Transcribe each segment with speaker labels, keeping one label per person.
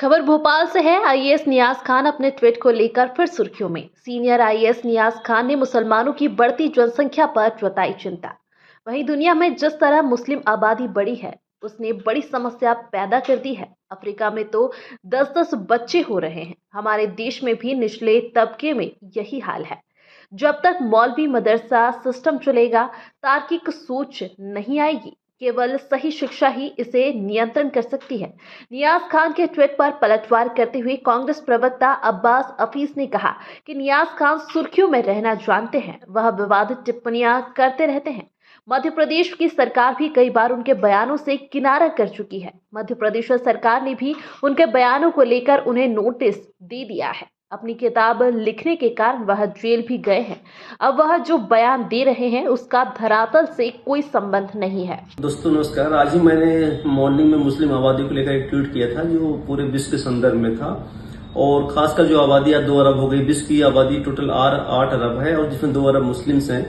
Speaker 1: खबर भोपाल से है। आईएएस नियाज खान अपने ट्वीट को लेकर फिर सुर्खियों में। सीनियर आईएएस नियाज खान ने मुसलमानों की बढ़ती जनसंख्या पर जताई चिंता। वहीं दुनिया में जिस तरह मुस्लिम आबादी बढ़ी है, उसने बड़ी समस्या पैदा कर दी है। अफ्रीका में तो 10-10 बच्चे हो रहे हैं। हमारे देश में भी निचले तबके में यही हाल है। जब तक मौलवी मदरसा सिस्टम चलेगा, तार्किक सोच नहीं आएगी, केवल सही शिक्षा ही इसे नियंत्रण कर सकती है। नियाज खान के ट्वीट पर पलटवार करते हुए कांग्रेस प्रवक्ता अब्बास हफीज ने कहा कि नियाज खान सुर्खियों में रहना जानते हैं। वह विवादित टिप्पणियां करते रहते हैं। मध्य प्रदेश की सरकार भी कई बार उनके बयानों से किनारा कर चुकी है। मध्य प्रदेश सरकार ने भी उनके बयानों को लेकर उन्हें नोटिस दे दिया है। अपनी किताब लिखने के कारण वह जेल भी गए हैं। अब वह जो बयान दे रहे हैं उसका धरातल से कोई संबंध नहीं है।
Speaker 2: दोस्तों नमस्कार। आज ही मैंने मॉर्निंग में मुस्लिम आबादी को लेकर एक ट्वीट किया था जो पूरे विश्व के संदर्भ में था, और खासकर जो आबादी आज 2 अरब हो गई। विश्व की आबादी टोटल 8 अरब है और जिसमें 2 अरब मुस्लिम्स हैं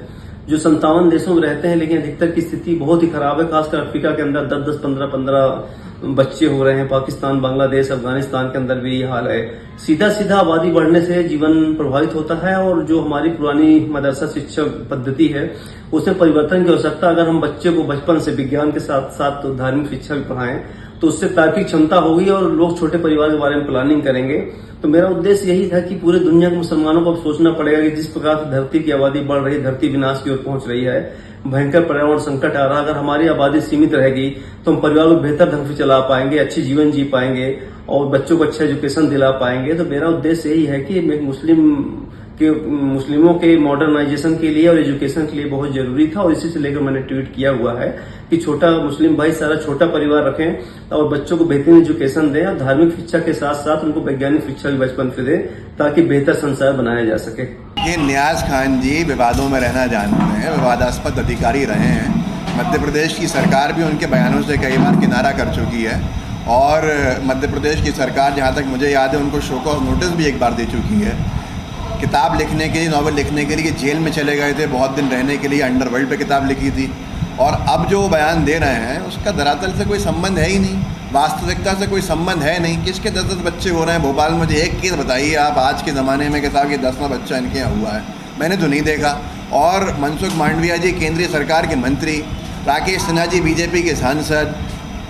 Speaker 2: जो 57 देशों में रहते हैं, लेकिन अधिकतर की स्थिति बहुत ही खराब है। खासकर अफ्रीका के अंदर 10-10, 15-15 बच्चे हो रहे हैं। पाकिस्तान, बांग्लादेश, अफगानिस्तान के अंदर भी ये हाल है। सीधा सीधा आबादी बढ़ने से जीवन प्रभावित होता है और जो हमारी पुरानी मदरसा शिक्षा पद्धति है उसमें परिवर्तन की आवश्यकता। अगर हम बच्चे को बचपन से विज्ञान के साथ साथ तो धार्मिक शिक्षा भी पढ़ाएं तो उससे तार्किक क्षमता होगी और लोग छोटे परिवार के बारे में प्लानिंग करेंगे। तो मेरा उद्देश्य यही था कि पूरे दुनिया के मुसलमानों को अब सोचना पड़ेगा कि जिस प्रकार से धरती की आबादी बढ़ रही है, धरती विनाश की ओर पहुंच रही है, भयंकर पर्यावरण संकट आ रहा है। अगर हमारी आबादी सीमित रहेगी तो हम परिवार को बेहतर ढंग से चला पाएंगे, अच्छी जीवन जी पाएंगे और बच्चों को अच्छा एजुकेशन दिला पाएंगे। तो मेरा उद्देश्य यही है कि मुस्लिमों के मॉडर्नाइजेशन के लिए और एजुकेशन के लिए बहुत जरूरी था, और इसी से लेकर मैंने ट्वीट किया हुआ है कि छोटा मुस्लिम भाई सारा छोटा परिवार रखें और बच्चों को बेहतरीन एजुकेशन दें और धार्मिक शिक्षा के साथ साथ उनको वैज्ञानिक शिक्षा भी बचपन से दें ताकि बेहतर संसार बनाया जा सके।
Speaker 3: ये नियाज खान जी विवादों में रहना जानते हैं, विवादास्पद अधिकारी रहे हैं। मध्य प्रदेश की सरकार भी उनके बयानों से कई बार किनारा कर चुकी है और मध्य प्रदेश की सरकार, जहाँ तक मुझे याद है, उनको शो कॉज नोटिस भी एक बार दे चुकी है। किताब लिखने के लिए, नॉवल लिखने के लिए जेल में चले गए थे, बहुत दिन रहने के लिए अंडरवर्ल्ड पे किताब लिखी थी, और अब जो बयान दे रहे हैं उसका धरातल से कोई संबंध है ही नहीं, वास्तविकता से कोई संबंध है नहीं। किसके 10-10 बच्चे हो रहे हैं भोपाल में? मुझे एक केस बताइए आप आज के ज़माने में कि साहब ये 10वां बच्चा इनके यहाँ हुआ है। मैंने तो नहीं देखा। और मनसुख मांडविया जी केंद्रीय सरकार के मंत्री, राकेश सिन्हा जी बीजेपी के सांसद,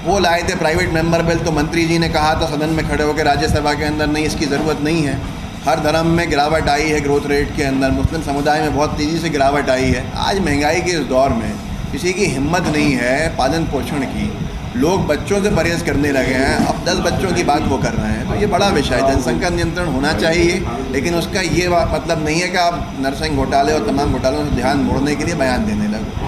Speaker 3: वो लाए थे प्राइवेट मेंबर बिल, तो मंत्री जी ने कहा था सदन में खड़े होकर राज्यसभा के अंदर, नहीं इसकी ज़रूरत नहीं है। हर धर्म में गिरावट आई है, ग्रोथ रेट के अंदर मुस्लिम समुदाय में बहुत तेज़ी से गिरावट आई है। आज महंगाई के इस दौर में किसी की हिम्मत नहीं है पालन पोषण की, लोग बच्चों से परहेज करने लगे हैं। अब 10 बच्चों की बात वो कर रहे हैं, तो ये बड़ा विषय है। जनसंख्या नियंत्रण होना चाहिए, लेकिन उसका ये मतलब नहीं है कि आप नरसिंह घोटाले और तमाम घोटालों से ध्यान मोड़ने के लिए बयान देने लगो।